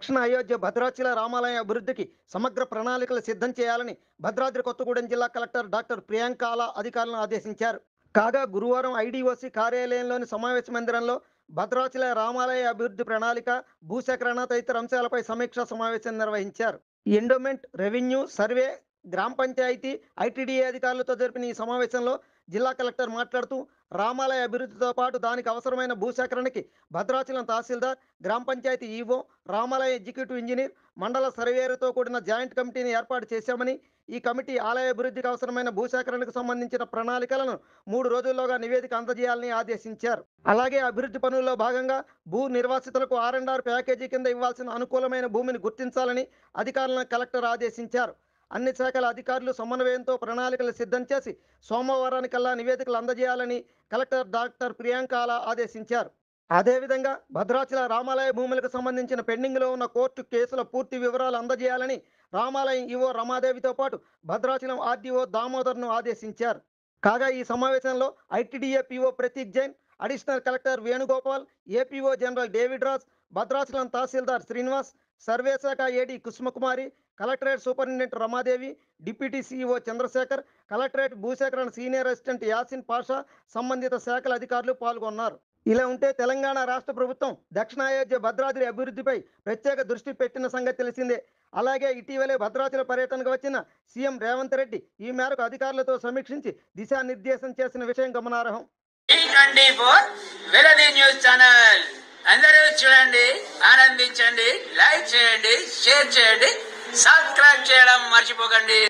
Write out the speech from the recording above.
దక్షిణ అయోధ్య భద్రాచల రామాలయ అభివృద్ధికి సమగ్ర ప్రణాళికలు సిద్ధం చేయాలని భద్రాద్రి కొత్తగూడెం జిల్లా కలెక్టర్ డాక్టర్ ప్రియాంకాల అధికారులను ఆదేశించారు. కాగా గురువారం ఐడీఓసీ కార్యాలయంలోని సమావేశ మందిరంలో భద్రాచల రామాలయ అభివృద్ధి ప్రణాళిక, భూసేకరణ తదితర అంశాలపై సమీక్షా సమావేశం నిర్వహించారు. ఎండోమెంట్, రెవెన్యూ, సర్వే, గ్రామ పంచాయతీ, ఐటీడీఏ అధికారులతో జరిపిన ఈ సమావేశంలో జిల్లా కలెక్టర్ మాట్లాడుతూ రామాలయ అభివృద్ధితో పాటు దానికి అవసరమైన భూసేకరణకి భద్రాచలం తహసీల్దార్, గ్రామ పంచాయతీ ఈవో, రామాలయ ఎగ్జిక్యూటివ్ ఇంజనీర్, మండల సర్వేయర్తో కూడిన జాయింట్ కమిటీని ఏర్పాటు చేశామని, ఈ కమిటీ ఆలయ అభివృద్ధికి అవసరమైన భూసేకరణకు సంబంధించిన ప్రణాళికలను 3 రోజుల్లోగా నివేదిక అందజేయాలని ఆదేశించారు. అలాగే అభివృద్ధి పనుల్లో భాగంగా భూ నిర్వాసితులకు R&R ప్యాకేజీ కింద ఇవ్వాల్సిన అనుకూలమైన భూమిని గుర్తించాలని అధికారులను కలెక్టర్ ఆదేశించారు. అన్ని శాఖల అధికారులు సమన్వయంతో ప్రణాళికలు సిద్ధం చేసి సోమవారానికల్లా నివేదికలు అందజేయాలని కలెక్టర్ డాక్టర్ ప్రియాంకాల ఆదేశించారు. అదేవిధంగా భద్రాచల రామాలయ భూములకు సంబంధించిన పెండింగ్లో ఉన్న కోర్టు కేసుల పూర్తి వివరాలు అందజేయాలని రామాలయం ఈవో రమాదేవితో పాటు భద్రాచలం ఆర్డీఓ దామోదర్ను ఆదేశించారు. కాగా ఈ సమావేశంలో ITDA PO Prateek Jain, additional collector Venugopal, APO general David Raj, Bhadrachalam తహసీల్దార్ శ్రీనివాస్, సర్వే శాఖ AD Kusumakumari, collectorate superintendent Ramadevi, deputy CEO Chandrasekhar, collectorate భూసేకరణ సీనియర్ అసిస్టెంట్ యాసిన్ పాషా, సంబంధిత శాఖల అధికారులు పాల్గొన్నారు. ఇలా ఉంటే తెలంగాణ రాష్ట్ర ప్రభుత్వం దక్షిణ అయోధ్య భద్రాద్రి అభివృద్ధిపై ప్రత్యేక దృష్టి పెట్టిన సంగతి తెలిసిందే. అలాగే ఇటీవలే భద్రాచల పర్యటనకు వచ్చిన సీఎం రేవంత్ రెడ్డి ఈ మేరకు అధికారులతో సమీక్షించి దిశానిర్దేశం చేసిన విషయం గమనార్హం. అందరూ చూడండి, ఆనందించండి, లైక్ చేయండి, షేర్ చేయండి, సబ్స్క్రైబ్ చేయడం మర్చిపోకండి.